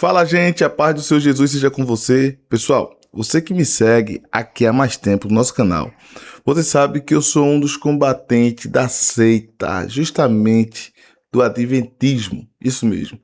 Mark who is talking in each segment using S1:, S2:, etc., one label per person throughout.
S1: Fala, gente, a paz do Senhor Jesus seja com você. Pessoal, você que me segue aqui há mais tempo no nosso canal, você sabe que eu sou um dos combatentes da seita, justamente do adventismo, isso mesmo.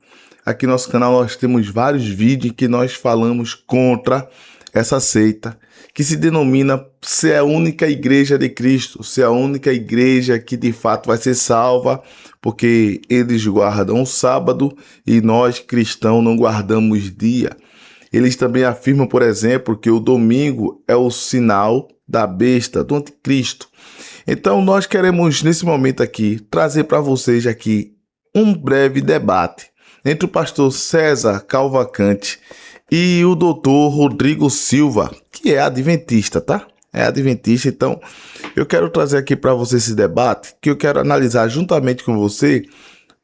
S1: Aqui no nosso canal nós temos vários vídeos em que nós falamos contra essa seita, que se denomina ser a única igreja de Cristo, ser a única igreja que de fato vai ser salva, porque eles guardam o sábado e nós cristãos não guardamos dia. Eles também afirmam, por exemplo, que o domingo é o sinal da besta, do anticristo. Então nós queremos nesse momento aqui trazer para vocês aqui um breve debate entre o pastor César Cavalcante e o doutor Rodrigo Silva, que é adventista, tá? É adventista, então eu quero trazer aqui para você esse debate, que eu quero analisar juntamente com você,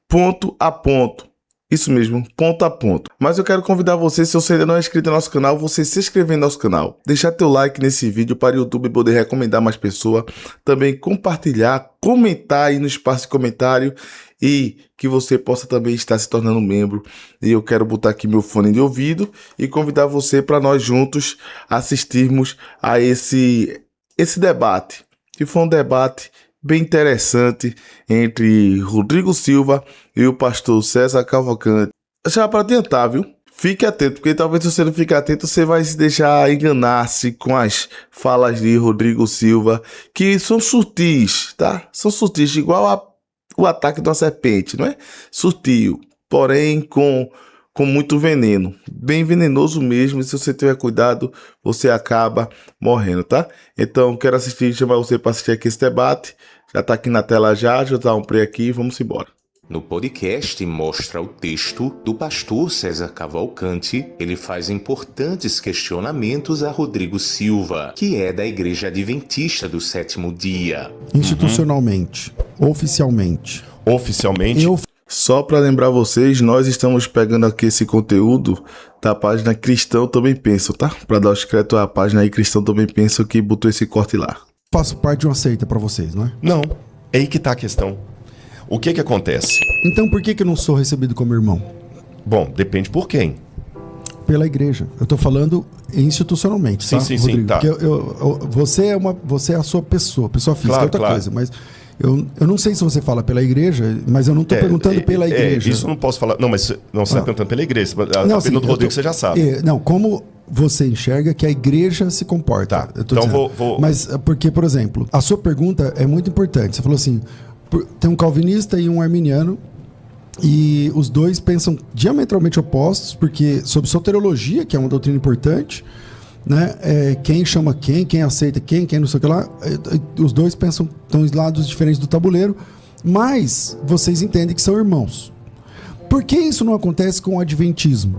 S1: ponto a ponto. Isso mesmo, ponto a ponto. Mas eu quero convidar você, se você ainda não é inscrito no nosso canal, você se inscrever no nosso canal, deixar teu like nesse vídeo para o YouTube poder recomendar mais pessoas, também compartilhar, comentar aí no espaço de comentário e que você possa também estar se tornando membro. E eu quero botar aqui meu fone de ouvido e convidar você para nós juntos assistirmos a esse debate, que foi um debate bem interessante entre Rodrigo Silva e o pastor César Cavalcante. Já para adiantar, viu? Fique atento, porque talvez se você não ficar atento, você vai se deixar enganar-se com as falas de Rodrigo Silva, que são sutis, tá? São sutis, igual o ataque de uma serpente, não é? Sutil, porém com muito veneno, bem venenoso mesmo, e se você tiver cuidado, você acaba morrendo, tá? Então, quero chamar você para assistir aqui esse debate, já tá aqui na tela já dá um play aqui e vamos embora.
S2: No podcast mostra o texto do pastor César Cavalcante. Ele faz importantes questionamentos a Rodrigo Silva, que é da Igreja Adventista do Sétimo Dia.
S3: Institucionalmente, oficialmente.
S1: Só para lembrar vocês, nós estamos pegando aqui esse conteúdo da página Cristão Também Penso, tá? Para dar os créditos à página aí Cristão Também Penso, que botou esse corte lá.
S3: Faço parte de uma seita para vocês, não é?
S4: Não, é aí que tá a questão. O que acontece?
S3: Então por que eu não sou recebido como irmão?
S4: Bom, depende por quem.
S3: Pela igreja. Eu tô falando institucionalmente,
S4: sim,
S3: tá,
S4: sim,
S3: Rodrigo?
S4: sim, tá.
S3: Você é a sua pessoa física,
S4: claro,
S3: é outra coisa, mas eu não sei se você fala pela igreja, mas eu não tô perguntando pela igreja.
S4: Isso eu não posso falar. Não, mas não, você tá perguntando pela igreja. A pergunta do Rodrigo você já sabe.
S3: Não, como você enxerga que a igreja se comporta.
S4: Tá, então vou...
S3: Mas porque, por exemplo, a sua pergunta é muito importante. Você falou assim, tem um calvinista e um arminiano, e os dois pensam diametralmente opostos, porque sobre soteriologia, que é uma doutrina importante, né? Quem chama quem aceita quem não sei o que lá, os dois pensam, estão em lados diferentes do tabuleiro, mas vocês entendem que são irmãos. Por que isso não acontece com o adventismo?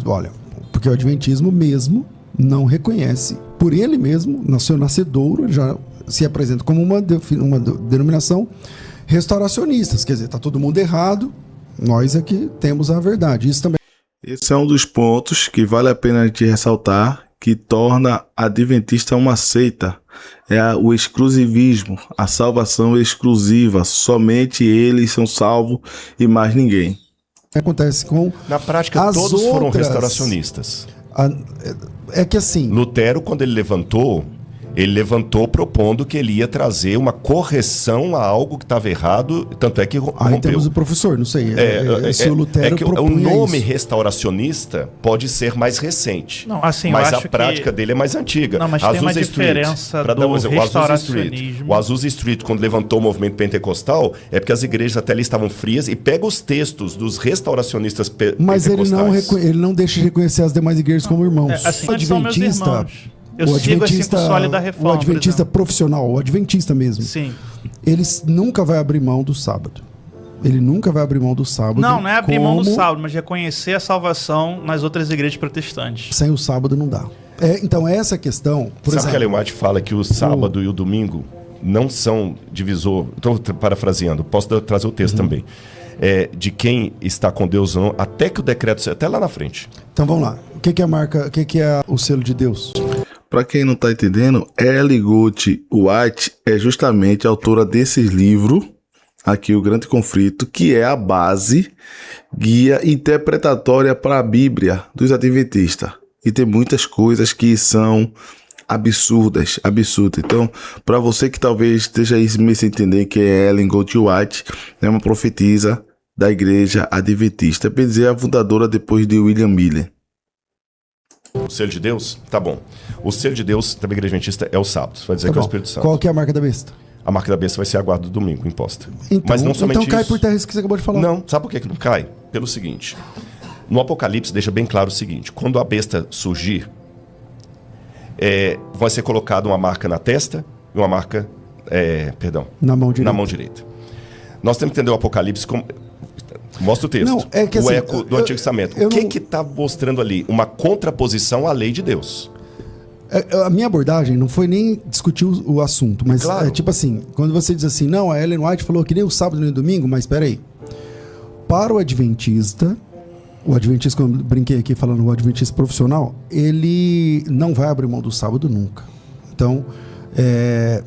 S3: Olha, porque o adventismo mesmo não reconhece, por ele mesmo, no seu nascedouro, ele já se apresenta como uma denominação restauracionista, quer dizer, está todo mundo errado, nós aqui temos a verdade. Isso também.
S1: Esse é um dos pontos que vale a pena a gente ressaltar, que torna a adventista uma seita. É o exclusivismo, a salvação exclusiva. Somente eles são salvos e mais ninguém.
S3: Acontece com...
S4: Na prática, todos foram restauracionistas.
S3: É que assim...
S4: Lutero, quando ele levantou propondo que ele ia trazer uma correção a algo que estava errado, tanto é que rompeu.
S3: Aí temos o professor, não sei, se o Lutero
S4: que o nome isso. Restauracionista pode ser mais recente,
S5: não, assim,
S4: mas a prática dele é mais antiga.
S5: Não, mas
S4: Azusa
S5: tem uma diferença do restauracionismo.
S4: O Azusa Street, quando levantou o movimento pentecostal, é porque as igrejas até ali estavam frias, e pega os textos dos restauracionistas
S3: mas
S4: pentecostais.
S3: Mas ele não deixa de reconhecer as demais igrejas como irmãos.
S5: Assim,
S3: o adventista...
S5: Eu sigo assim com o sólido da reforma.
S3: O adventista profissional, o adventista mesmo.
S5: Sim.
S3: Ele nunca vai abrir mão do sábado. Ele nunca vai abrir mão do sábado.
S5: Não é abrir mão do sábado, mas reconhecer a salvação nas outras igrejas protestantes.
S3: Sem o sábado não dá. Então essa questão...
S4: Sabe que a Ellen White fala que o sábado e o domingo não são divisor... Estou parafraseando, posso trazer o texto também. De quem está com Deus ou não, até que o decreto... Até lá na frente.
S3: Então vamos lá. O que é a marca? O que é o selo de Deus?
S1: Para quem não está entendendo, Ellen White é justamente a autora desses livros aqui o grande conflito, que é a base, guia interpretatória para a Bíblia dos Adventistas. E tem muitas coisas que são absurdas. Então, para você que talvez esteja aí meio sem entender que é Ellen G. White, é uma profetisa da igreja adventista, bem dizer, a fundadora depois de William Miller.
S4: O selo de Deus? Tá bom. O selo de Deus da igreja adventista é o sábado. Você vai dizer
S3: Tá
S4: que é o
S3: bom.
S4: Espírito Santo.
S3: Qual que é a marca da besta?
S4: A marca da besta vai ser a guarda do domingo, imposta.
S3: Então,
S4: Mas não somente
S3: então cai
S4: isso.
S3: por terra isso que você acabou de falar.
S4: Não, sabe por que não cai? Pelo seguinte. No Apocalipse deixa bem claro o seguinte. Quando a besta surgir, vai ser colocada uma marca na testa e uma marca,
S3: Na mão direita.
S4: na mão direita. Nós temos que entender o Apocalipse como... Mostra o texto.
S3: Não, é que
S4: o
S3: assim,
S4: eco do Antigo Testamento.
S3: eu
S4: O que
S3: não-
S4: que está mostrando ali? Uma contraposição à lei de Deus.
S3: A minha abordagem não foi nem discutir o assunto, mas
S4: Claro.
S3: é tipo assim, quando você diz assim, não, a Ellen White falou que nem o sábado nem o domingo, mas peraí. Para o adventista, quando eu brinquei aqui falando o adventista profissional, ele não vai abrir mão do sábado nunca. Então,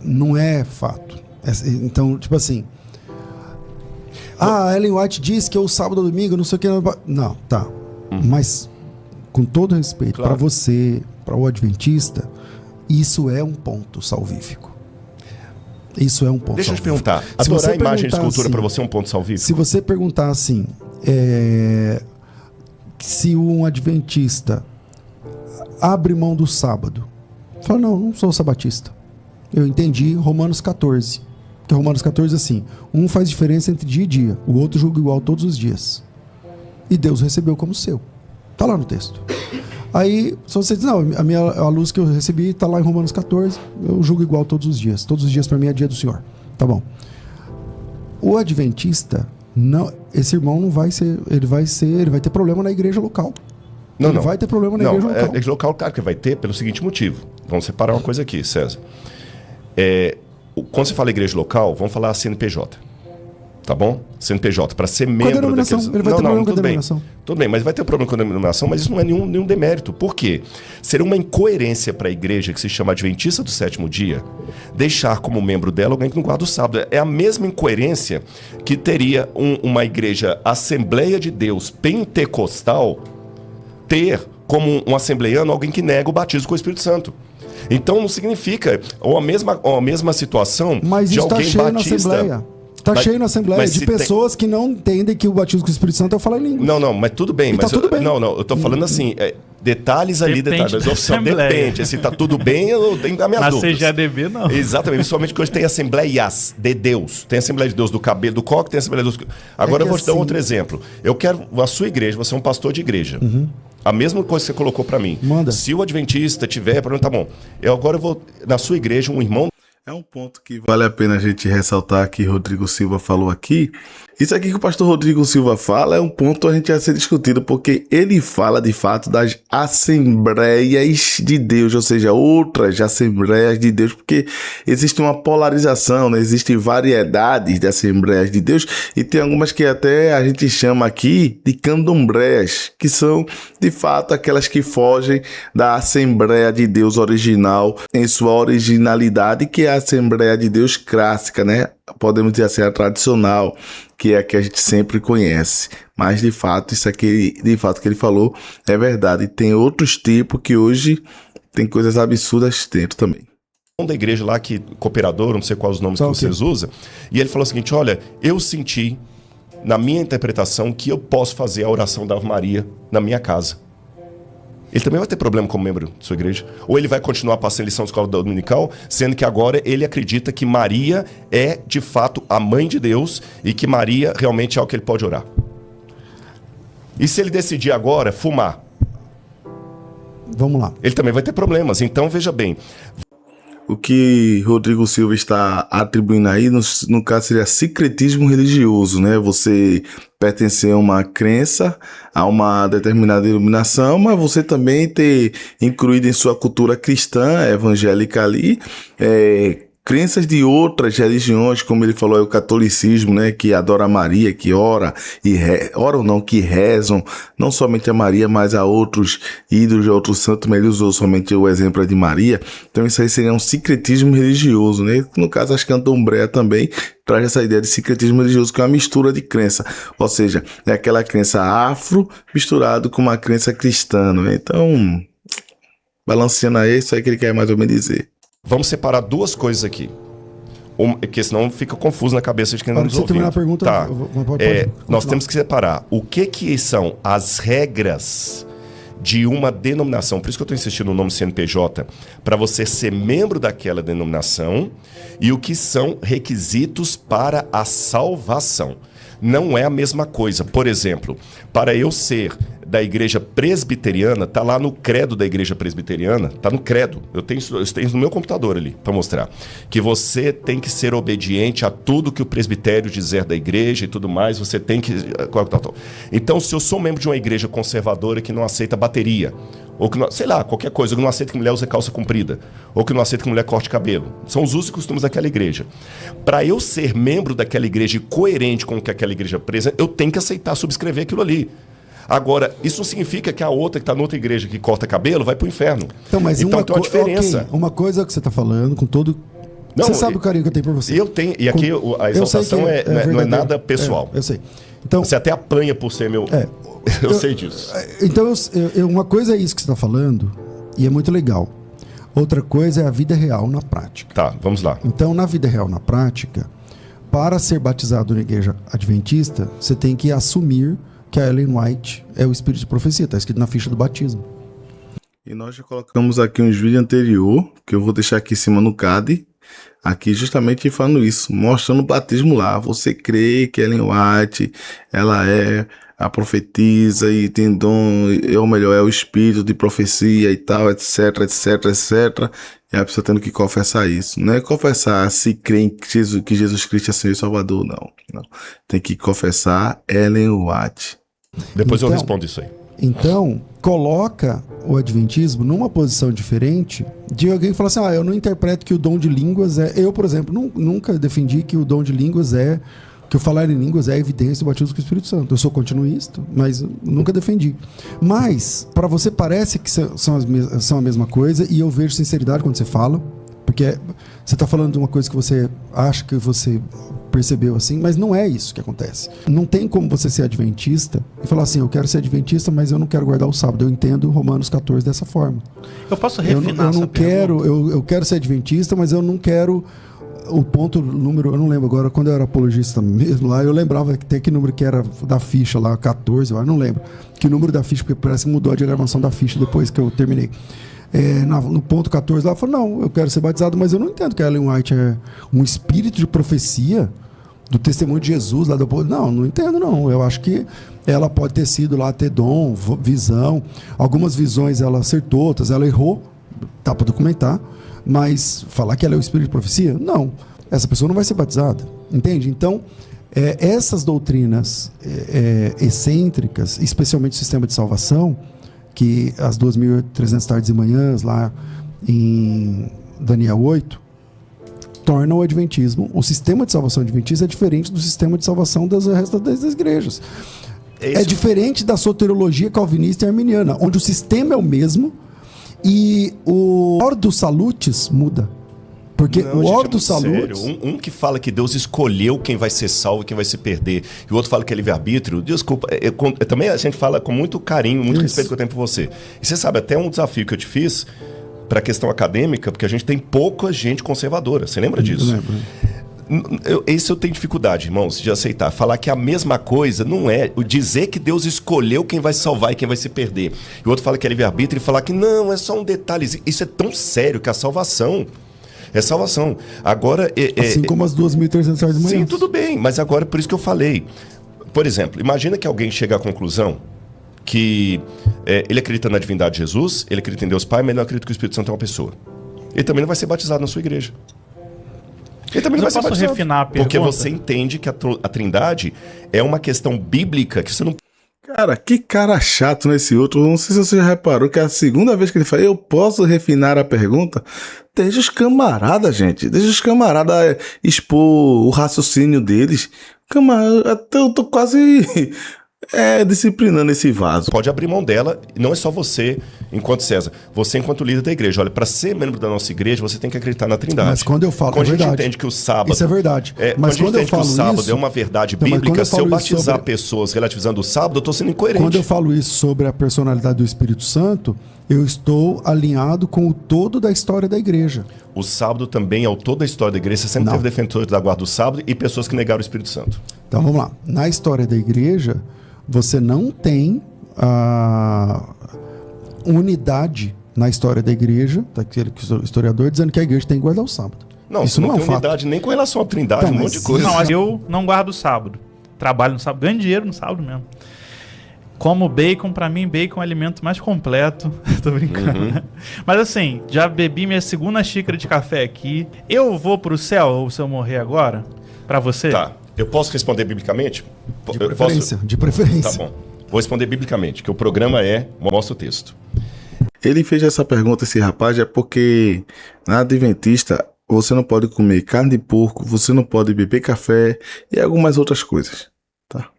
S3: não é fato. Então, tipo assim, a Ellen White diz que é o sábado ou domingo, não sei o que. Não, tá. Mas, com todo respeito,
S4: Claro.
S3: para você, para o adventista, isso é um ponto salvífico. Isso é um ponto
S4: Deixa eu te
S3: salvífico.
S4: perguntar.
S3: Se
S4: Adorar
S3: você
S4: a imagem de
S3: perguntar
S4: escultura
S3: assim,
S4: para você é um ponto salvífico?
S3: se você perguntar assim, se um adventista abre mão do sábado, fala, não sou sabatista. Eu entendi Romanos 14. Porque Romanos 14 assim, um faz diferença entre dia e dia, o outro julga igual todos os dias. E Deus recebeu como seu. Tá lá no texto. Aí, se você diz, não, a luz que eu recebi tá lá em Romanos 14, eu julgo igual todos os dias. Todos os dias para mim é dia do Senhor. Tá bom. O adventista, não, esse irmão não vai ser, ele vai ter problema na igreja local. Ele vai ter problema na igreja local.
S4: Igreja local, claro que vai ter pelo seguinte motivo. Vamos separar uma coisa aqui, César. Quando você fala igreja local, vamos falar CNPJ. Tá bom? CNPJ, para ser membro
S3: denominação.
S4: daqueles...
S3: Ele vai ter problema com a
S4: tudo bem.
S3: denominação.
S4: Tudo bem, mas vai ter problema com a denominação, mas isso não é nenhum demérito. Por quê? Seria uma incoerência para a igreja que se chama Adventista do Sétimo Dia deixar como membro dela alguém que não guarda o sábado. É a mesma incoerência que teria uma igreja Assembleia de Deus pentecostal ter como um assembleiano alguém que nega o batismo com o Espírito Santo. Então não significa ou a mesma situação
S3: Mas
S4: de
S3: isso está
S4: alguém
S3: cheio na
S4: batista.
S3: Assembleia. Está
S4: Mas-
S3: cheio na Assembleia
S4: mas
S3: de
S4: se tem-
S3: pessoas que não entendem que o batismo com o Espírito Santo é o falar em línguas.
S4: Não, mas tudo bem.
S3: E
S4: Mas
S3: tá tudo bem.
S4: Não, eu tô falando assim, detalhes ali,
S5: Depende
S4: detalhes.
S5: da
S4: Opção,
S5: Assembleia.
S4: depende. Se tá tudo bem, eu tenho as minhas
S5: Na
S4: dúvidas.
S5: CGADB, não.
S4: Exatamente, principalmente que hoje tem Assembleias de Deus. Tem Assembleia de Deus do cabelo do coque, tem Assembleia de Deus... Agora eu vou te dar
S3: assim-
S4: outro exemplo. Eu quero a sua igreja, você é um pastor de igreja. A mesma coisa que você colocou para mim.
S3: Manda.
S4: Se o adventista tiver, tá bom. Agora eu vou, na sua igreja, um irmão...
S1: É um ponto que vale a pena a gente ressaltar que Rodrigo Silva falou aqui. Isso aqui que o pastor Rodrigo Silva fala é um ponto a gente a ser discutido, porque ele fala de fato das Assembleias de Deus, ou seja, outras Assembleias de Deus, porque existe uma polarização, né? Existem variedades de Assembleias de Deus e tem algumas que até a gente chama aqui de candombleias, que são de fato aquelas que fogem da Assembleia de Deus original em sua originalidade, que é a Assembleia de Deus clássica, né? Podemos dizer assim, a tradicional, que é a que a gente sempre conhece. Mas de fato, isso aqui, de fato que ele falou é verdade. Tem outros tipos que hoje tem coisas absurdas dentro também.
S4: da igreja lá, que cooperador, não sei quais os nomes que vocês usam, e ele falou o seguinte: olha, eu senti, na minha interpretação, que eu posso fazer a oração da Ave Maria na minha casa. Ele também vai ter problema como membro de sua igreja? Ou ele vai continuar passando lição de escola dominical, sendo que agora ele acredita que Maria é, de fato, a mãe de Deus e que Maria realmente é o que ele pode orar? E se ele decidir agora fumar?
S3: Vamos lá.
S4: Ele também vai ter problemas. Então, veja bem.
S1: O que Rodrigo Silva está atribuindo aí, no caso, seria secretismo religioso, né? Você pertencer a uma crença, a uma determinada iluminação, mas você também ter incluído em sua cultura cristã, evangélica ali, crenças de outras religiões, como ele falou, é o catolicismo, né, que adora Maria, que ora ora ou não, que rezam não somente a Maria, mas a outros ídolos, a outros santos, mas ele usou somente o exemplo de Maria. Então isso aí seria um sincretismo religioso, né? No caso, acho que Antônio Brea também traz essa ideia de sincretismo religioso, que é uma mistura de crença, ou seja, é aquela crença afro misturado com uma crença cristã, né? Então, balanceando aí, isso aí que ele quer mais ou menos dizer.
S4: Vamos separar duas coisas aqui. Porque senão fica confuso na cabeça de quem não nos ouvindo.
S3: terminar a pergunta,
S4: tá.
S3: pode
S4: Nós temos que separar o que são as regras de uma denominação. Por isso que eu estou insistindo no nome CNPJ, para você ser membro daquela denominação, e o que são requisitos para a salvação. Não é a mesma coisa. Por exemplo, para eu ser da igreja presbiteriana, tá lá no credo da igreja presbiteriana, tá no credo. Eu tenho no meu computador ali para mostrar que você tem que ser obediente a tudo que o presbitério dizer da igreja e tudo mais. Você tem que Então, se eu sou membro de uma igreja conservadora que não aceita bateria, ou que não, sei lá, qualquer coisa, ou que não aceita que mulher use calça comprida, ou que não aceita que mulher corte cabelo, são os usos e costumes daquela igreja. Para eu ser membro daquela igreja e coerente com o que aquela igreja preza, eu tenho que aceitar subscrever aquilo ali. Agora, isso não significa que a outra que está noutra igreja que corta cabelo vai para o inferno.
S3: Então, mas
S4: tem uma diferença.
S3: Okay, uma coisa que você está falando, com todo...
S4: Não,
S3: você sabe o carinho que eu tenho por você.
S4: Eu tenho, e aqui a exaltação não é nada pessoal.
S3: Eu sei. Então,
S4: você até apanha por ser meu... Eu sei disso.
S3: Então, uma coisa é isso que você está falando, e é muito legal. Outra coisa é a vida real na prática.
S4: Tá, vamos lá.
S3: Então, na vida real na prática, para ser batizado na igreja adventista, você tem que assumir que a Ellen White é o espírito de profecia, está escrito na ficha do batismo.
S1: E nós já colocamos aqui uns vídeos anterior, que eu vou deixar aqui em cima no CAD, aqui justamente falando isso, mostrando o batismo lá. Você crê que Ellen White, ela é a profetisa e tem dom, ou melhor, é o espírito de profecia e tal, etc, etc, etc. E a pessoa tendo que confessar isso. Não é confessar se crê em que Jesus Cristo é Senhor e Salvador, não. Tem que confessar Ellen White.
S4: Depois eu respondo isso aí.
S3: Então, coloca o adventismo numa posição diferente de alguém que fala assim, eu não interpreto que o dom de línguas é... Eu, por exemplo, nunca defendi que o dom de línguas é... Que o falar em línguas é evidência do batismo com o Espírito Santo. Eu sou continuista, mas nunca defendi. Mas, para você parece que são a mesma coisa, e eu vejo sinceridade quando você fala, porque você está falando de uma coisa que você acha que você percebeu assim, mas não é isso que acontece. Não tem como você ser adventista e falar assim, eu quero ser adventista, mas eu não quero guardar o sábado. Eu entendo Romanos 14 dessa forma.
S5: Eu posso refinar essa
S3: pergunta? Eu quero ser adventista, mas eu não quero... O ponto, número, eu não lembro agora, quando eu era apologista mesmo lá, eu lembrava que tem que número que era da ficha lá, 14, eu não lembro. Que número da ficha, porque parece que mudou a diagramação da ficha depois que eu terminei. No ponto 14 lá, eu falei, não, eu quero ser batizado, mas eu não entendo que a Ellen White é um espírito de profecia do testemunho de Jesus lá do povo. Não entendo não. Eu acho que ela pode ter sido lá, ter dom, visão. Algumas visões ela acertou, outras ela errou, dá para documentar. Mas falar que ela é o espírito de profecia? Não. Essa pessoa não vai ser batizada. Entende? Então, essas doutrinas excêntricas, especialmente o sistema de salvação, que as 2.300 tardes e manhãs lá em Daniel 8, tornam o adventismo, o sistema de salvação adventista é diferente do sistema de salvação das restas das igrejas. É diferente da soteriologia calvinista e arminiana, onde o sistema é o mesmo, e o Ordo Salutis muda. Porque o Ordo Salutis...
S4: Um que fala que Deus escolheu quem vai ser salvo e quem vai se perder. E o outro fala que é livre-arbítrio. Desculpa, também a gente fala com muito carinho, muito respeito que eu tenho por você. E você sabe, até um desafio que eu te fiz para a questão acadêmica, porque a gente tem pouca gente conservadora. Você lembra disso?
S3: Eu lembro.
S4: Esse eu tenho dificuldade, irmãos, de aceitar. Falar que a mesma coisa não é dizer que Deus escolheu quem vai salvar e quem vai se perder. E o outro fala que é livre-arbítrio e falar que não, é só um detalhe. Isso é tão sério que a salvação é salvação. Agora...
S3: assim como as 2.300 horas de manhã.
S4: Sim, tudo bem, mas agora por isso que eu falei. Por exemplo, imagina que alguém chega à conclusão que ele acredita na divindade de Jesus, ele acredita em Deus Pai, mas ele não acredita que o Espírito Santo é uma pessoa. Ele também não vai ser batizado na sua igreja. Ele também não vai ser batizado.
S5: Refinar a pergunta?
S4: Porque você entende que a Trindade é uma questão bíblica que você não...
S1: Cara, que cara chato nesse outro. Não sei se você já reparou que é a segunda vez que ele fala, eu posso refinar a pergunta? Deixa os camaradas, gente. Deixa os camaradas expor o raciocínio deles. Camarada, até eu tô quase disciplinando esse vaso.
S4: Pode abrir mão dela, e não é só você, enquanto César. Você, enquanto líder da igreja. Olha, para ser membro da nossa igreja, você tem que acreditar na Trindade.
S3: Mas quando eu falo,
S4: quando
S3: é
S4: a gente
S3: verdade.
S4: entende que o sábado...
S3: Isso é verdade.
S4: Mas quando a gente entende que o sábado
S3: isso,
S4: é uma verdade
S3: então, mas quando
S4: bíblica,
S3: eu
S4: se eu
S3: falo isso
S4: batizar
S3: sobre-
S4: pessoas relativizando o sábado, eu estou sendo incoerente.
S3: Quando eu falo isso sobre a personalidade do Espírito Santo, eu estou alinhado com o todo da história da igreja.
S4: O sábado também é o todo da história da igreja. Você sempre
S3: Não.
S4: teve defensores da guarda do sábado e pessoas que negaram o Espírito Santo.
S3: Então vamos lá. Na história da igreja, você não tem unidade na história da igreja, daquele historiador dizendo que a igreja tem que guardar o sábado.
S4: Não,
S3: Isso não é um
S4: tem
S3: fato.
S4: unidade nem com relação à Trindade,
S3: Então,
S4: um
S3: mas
S4: monte de coisa.
S5: Não, mas eu não guardo o sábado. Trabalho no sábado, ganho dinheiro no sábado mesmo. Como bacon, pra mim, bacon é o alimento mais completo. Tô brincando, né? Mas assim, já bebi minha segunda xícara de café aqui. Eu vou pro céu, ou se eu morrer agora? Pra você?
S4: Tá. Eu posso responder biblicamente?
S3: De
S4: Eu
S3: preferência,
S4: posso?
S3: de preferência.
S4: Tá bom. Vou responder biblicamente, que o programa mostra o texto.
S1: Ele fez essa pergunta, esse rapaz, é porque na Adventista você não pode comer carne de porco, você não pode beber café e algumas outras coisas. Tá?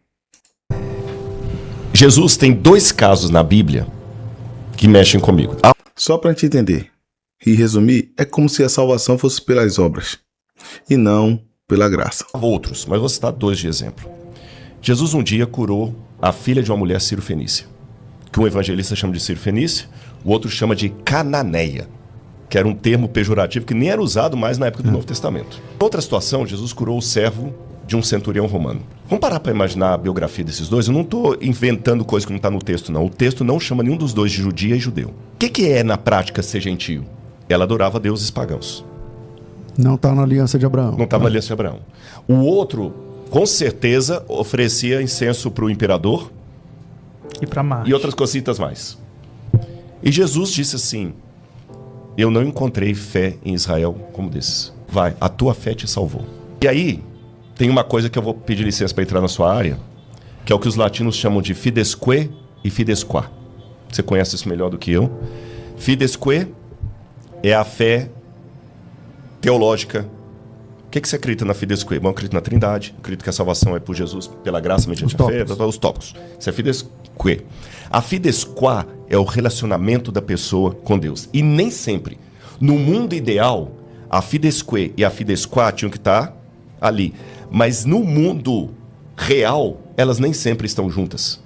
S4: Jesus tem 2 casos na Bíblia que mexem comigo.
S1: Só pra gente entender e resumir, é como se a salvação fosse pelas obras e não pela graça.
S4: Há outros, mas vou citar 2 de exemplo. Jesus um dia curou a filha de uma mulher sírio-fenícia, que um evangelista chama de sírio-fenícia, o outro chama de cananeia, que era um termo pejorativo que nem era usado mais na época do Novo Testamento. Em outra situação, Jesus curou o servo de um centurião romano. Vamos parar para imaginar a biografia desses dois? Eu não estou inventando coisa que não está no texto, não. O texto não chama nenhum dos dois de judia e judeu. O que é, na prática, ser gentio? Ela adorava deuses pagãos.
S3: Não está na aliança de Abraão.
S4: Não estava na aliança de Abraão. O outro, com certeza, oferecia incenso para o imperador
S5: E pra Marte.
S4: e outras cositas mais. E Jesus disse assim: eu não encontrei fé em Israel como desses. Vai, a tua fé te salvou. E aí, tem uma coisa que eu vou pedir licença para entrar na sua área, que é o que os latinos chamam de fidesque e fidesquá. Você conhece isso melhor do que eu. Fidesque é a fé teológica. O que você acredita na fidesque? Bom, eu acredito na Trindade, acredito que a salvação é por Jesus, pela graça, mediante a fé, os tópicos. Isso é fidesque. A fidesquá é o relacionamento da pessoa com Deus. E nem sempre, no mundo ideal, a fidesque e a fidesquá tinham que estar ali. Mas no mundo real, elas nem sempre estão juntas.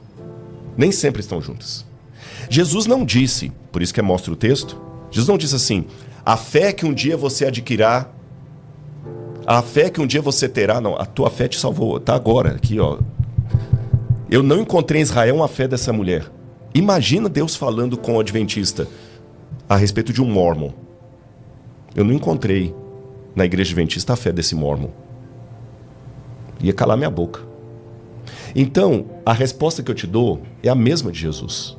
S4: Nem sempre estão juntas. Jesus não disse, por isso que mostra o texto, Jesus não disse assim: a fé que um dia você adquirirá, a fé que um dia você terá, não, a tua fé te salvou, tá agora, aqui ó. Eu não encontrei em Israel uma fé dessa mulher. Imagina Deus falando com o adventista a respeito de um mormon. Eu não encontrei na igreja adventista a fé desse mormon. Ia calar minha boca. Então, a resposta que eu te dou é a mesma de Jesus.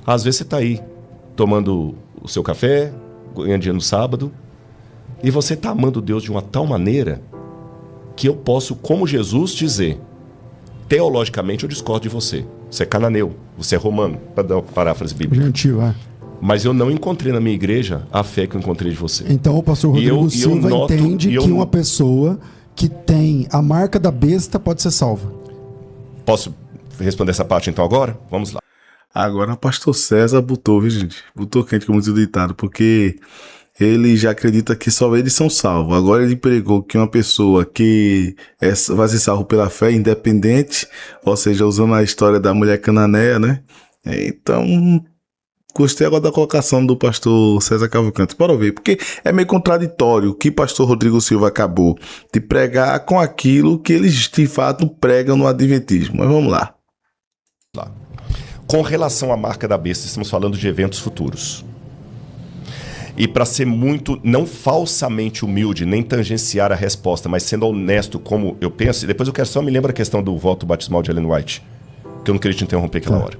S4: Às vezes você está aí, tomando o seu café, ganhando dinheiro no sábado, e você está amando Deus de uma tal maneira que eu posso, como Jesus, dizer: teologicamente eu discordo de você. Você é cananeu, você é romano, para dar uma paráfrase bíblica.
S3: Gentil, é.
S4: Mas eu não encontrei na minha igreja a fé que eu encontrei de você.
S3: Então o pastor Rodrigo Silva entende que uma pessoa que tem a marca da besta pode ser salva.
S4: Posso responder essa parte então agora? Vamos lá.
S1: Agora o pastor César botou, viu, gente? Botou quente, como diz o ditado, porque ele já acredita que só eles são salvos. Agora ele pregou que uma pessoa que vai ser salvo pela fé independente, ou seja, usando a história da mulher cananeia, né? Então, gostei agora da colocação do pastor César Cavalcante. Bora ver, porque é meio contraditório o que o pastor Rodrigo Silva acabou de pregar com aquilo que eles de fato pregam no adventismo. Mas vamos lá.
S4: Com relação à marca da besta, estamos falando de eventos futuros. E para ser muito, não falsamente humilde, nem tangenciar a resposta, mas sendo honesto como eu penso, e depois eu quero só me lembrar a questão do voto batismal de Ellen White, que eu não queria te interromper aquela hora.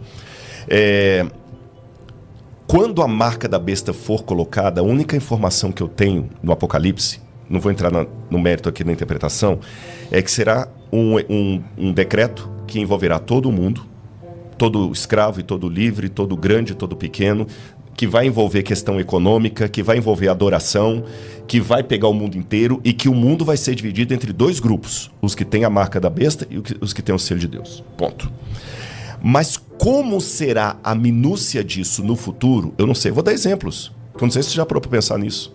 S4: Quando a marca da besta for colocada, a única informação que eu tenho no Apocalipse, não vou entrar no mérito aqui da interpretação, é que será um decreto que envolverá todo mundo todo escravo e todo livre, todo grande, todo pequeno, que vai envolver questão econômica, que vai envolver adoração, que vai pegar o mundo inteiro e que o mundo vai ser dividido entre 2 grupos, os que têm a marca da besta e os que têm o selo de Deus. Ponto. Mas como será a minúcia disso no futuro, eu não sei. Vou dar exemplos. Eu não sei se você já parou para pensar nisso.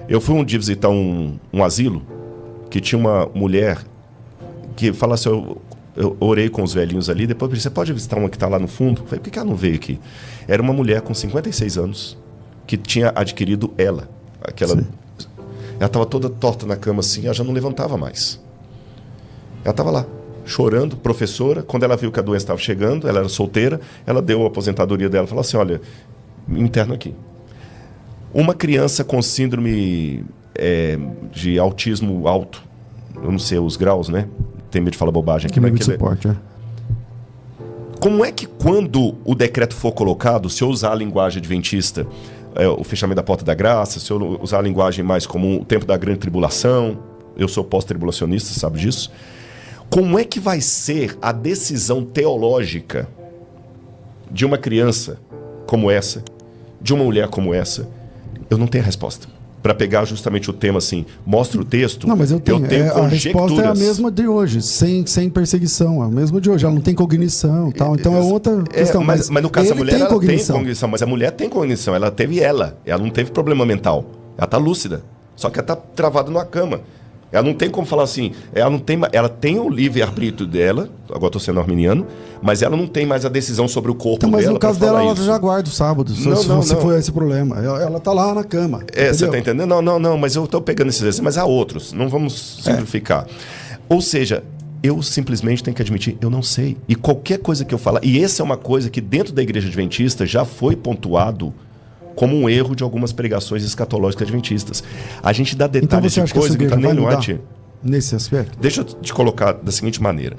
S4: Eu fui um dia visitar um asilo que tinha uma mulher que fala assim, eu orei com os velhinhos ali, depois eu disse, você pode visitar uma que está lá no fundo? Eu falei, por que ela não veio aqui? Era uma mulher com 56 anos que tinha adquirido ela. Ela estava toda torta na cama assim, ela já não levantava mais. Ela estava lá, chorando, professora. Quando ela viu que a doença estava chegando, ela era solteira, ela deu a aposentadoria dela, falou assim, olha, me interna aqui. Uma criança com síndrome de autismo alto, eu não sei os graus, né? Tem medo de falar bobagem aqui.
S3: Nível de suporte,
S4: Como é que quando o decreto for colocado, se eu usar a linguagem adventista, o fechamento da porta da graça, se eu usar a linguagem mais comum, o tempo da grande tribulação, eu sou pós-tribulacionista, sabe disso? Como é que vai ser a decisão teológica de uma criança como essa, de uma mulher como essa? Eu não tenho a resposta. Para pegar justamente o tema assim, mostra o texto.
S3: Não, mas eu tenho
S4: conjecturas.
S3: A resposta é a mesma de hoje, sem perseguição. É a mesma de hoje. Ela não tem cognição e tal. Então é outra questão.
S4: Mas no caso da mulher,
S3: tem
S4: ela
S3: cognição.
S4: tem cognição. Mas a mulher tem cognição. Ela teve ela. Ela não teve problema mental. Ela está lúcida. Só que ela está travada numa cama. Ela não tem como falar assim. Ela tem o livre-arbítrio dela. Agora estou sendo arminiano. Mas ela não tem mais a decisão sobre o corpo dela.
S3: Mas no caso dela, ela
S4: isso.
S3: já guarda o sábado. Se for esse problema. Ela está lá na cama.
S4: Você está entendendo? Não. Mas eu estou pegando esses exemplos. Mas há outros. Não vamos simplificar. Ou seja, eu simplesmente tenho que admitir, eu não sei. E qualquer coisa que eu falar... E essa é uma coisa que dentro da Igreja Adventista já foi pontuado como um erro de algumas pregações escatológicas adventistas. A gente dá detalhes
S3: então
S4: de coisa que não está nem no arte.
S3: Nesse aspecto?
S4: Deixa eu te colocar da seguinte maneira.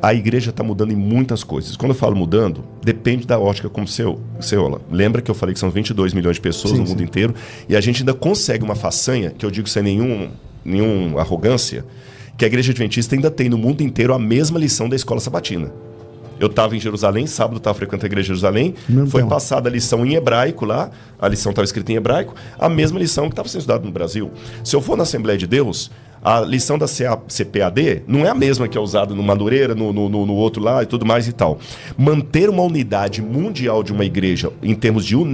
S4: A igreja está mudando em muitas coisas. Quando eu falo mudando, depende da ótica como você olha. Lembra que eu falei que são 22 milhões de pessoas no mundo inteiro e a gente ainda consegue uma façanha, que eu digo sem nenhuma arrogância, que a Igreja Adventista ainda tem no mundo inteiro a mesma lição da escola sabatina. Eu estava em Jerusalém, sábado estava frequentando a igreja de Jerusalém, foi passada a lição em hebraico lá, a lição estava escrita em hebraico, a mesma lição que estava sendo estudada no Brasil. Se eu for na Assembleia de Deus, a lição da CPAD não é a mesma que é usada no Madureira, no outro lá e tudo mais e tal. Manter uma unidade mundial de uma igreja em termos de um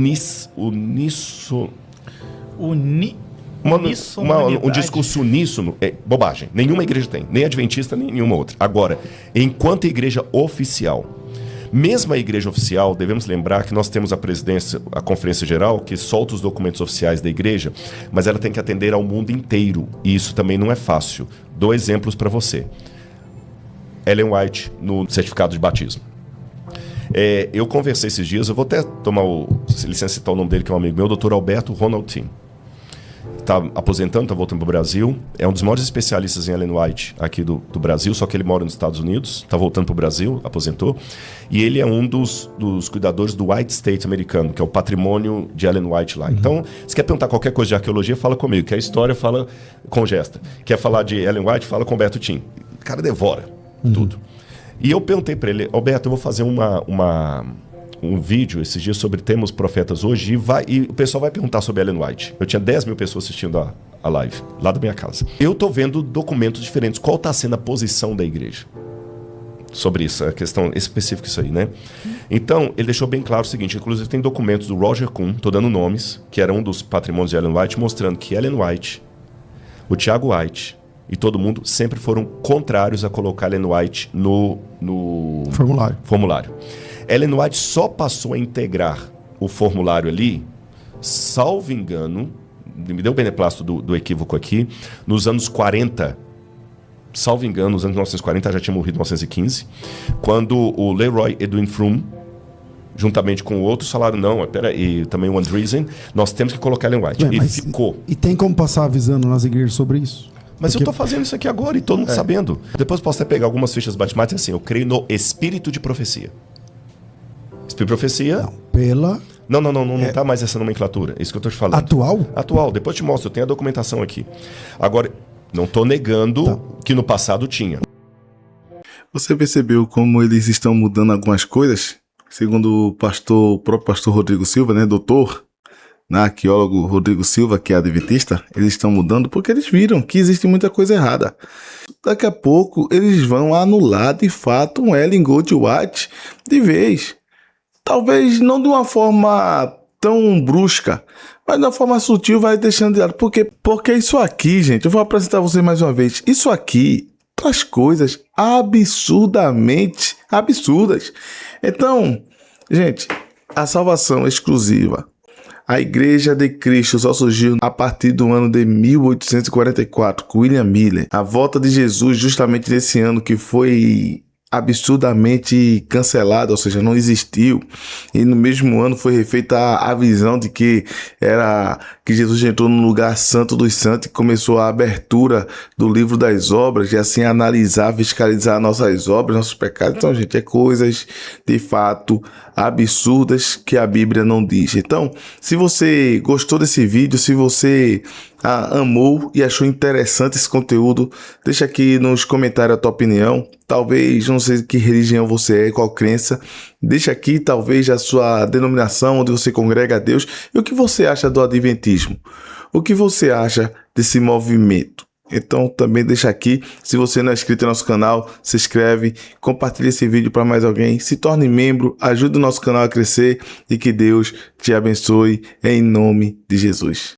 S4: discurso uníssono é bobagem. Nenhuma igreja tem, nem adventista, nem nenhuma outra. Agora, enquanto igreja oficial, mesmo a igreja oficial, devemos lembrar que nós temos a presidência, a conferência geral, que solta os documentos oficiais da igreja, mas ela tem que atender ao mundo inteiro, e isso também não é fácil. Dou exemplos para você. Ellen White, no certificado de batismo. Eu conversei esses dias, eu vou até tomar licença citar o nome dele, que é um amigo meu, Dr. Alberto Ronald Tim. Está aposentando, está voltando para o Brasil. É um dos maiores especialistas em Ellen White aqui do Brasil, só que ele mora nos Estados Unidos, está voltando para o Brasil, aposentou. E ele é um dos cuidadores do White State americano, que é o patrimônio de Ellen White lá. Então, se quer perguntar qualquer coisa de arqueologia, fala comigo. Quer história, fala com Gesta. Quer falar de Ellen White, fala com Alberto Tim. O cara devora tudo. E eu perguntei para ele, Alberto, eu vou fazer um vídeo esses dias sobre Temos Profetas Hoje e o pessoal vai perguntar sobre Ellen White. Eu tinha 10 mil pessoas assistindo a live, lá da minha casa. Eu estou vendo documentos diferentes. Qual está sendo a posição da igreja sobre isso? A questão específica isso aí, né? Então, ele deixou bem claro o seguinte, inclusive tem documentos do Roger Kuhn, estou dando nomes, que era um dos patrimônios de Ellen White, mostrando que Ellen White, o Tiago White e todo mundo sempre foram contrários a colocar Ellen White no formulário. Ellen White só passou a integrar o formulário ali, salvo engano, me deu o beneplácito do equívoco aqui, nos anos 40, salvo engano, nos anos 1940, já tinha morrido em 1915, quando o Leroy Edwin Froome, juntamente com outros, falaram, não, e também o Andreessen, nós temos que colocar Ellen White. E ficou.
S3: E tem como passar avisando nas igrejas sobre isso?
S4: Mas eu estou fazendo isso aqui agora e todo mundo sabendo. Depois posso até pegar algumas fichas matemáticas assim, eu creio no espírito de profecia. Espírito de profecia... Não está mais essa nomenclatura. É isso que eu estou te falando. Atual. Depois eu te mostro. Eu tenho a documentação aqui. Agora, não estou negando que no passado tinha.
S1: Você percebeu como eles estão mudando algumas coisas? Segundo o próprio pastor Rodrigo Silva, né, doutor, arqueólogo Rodrigo Silva, que é adventista, eles estão mudando porque eles viram que existe muita coisa errada. Daqui a pouco eles vão anular de fato um Ellen Goldwhite de vez. Talvez não de uma forma tão brusca, mas de uma forma sutil vai deixando de lado. Porque isso aqui, gente, eu vou apresentar a vocês mais uma vez. Isso aqui traz coisas absurdamente absurdas. Então, gente, a salvação exclusiva. A Igreja de Cristo só surgiu a partir do ano de 1844, com William Miller. A volta de Jesus justamente nesse ano que foi absurdamente cancelado, ou seja, não existiu. E no mesmo ano foi refeita a visão de que Jesus entrou no lugar santo dos santos e começou a abertura do livro das obras e assim analisar, fiscalizar nossas obras, nossos pecados. Então, gente, é coisas de fato absurdas que a Bíblia não diz. Então, se você gostou desse vídeo, se você amou e achou interessante esse conteúdo, deixa aqui nos comentários a tua opinião. Talvez, não sei que religião você é, qual crença, deixa aqui talvez a sua denominação, onde você congrega a Deus, e o que você acha do adventismo, o que você acha desse movimento. Então também deixa aqui, se você não é inscrito no nosso canal, se inscreve, compartilha esse vídeo para mais alguém, se torne membro, ajude o nosso canal a crescer e que Deus te abençoe em nome de Jesus.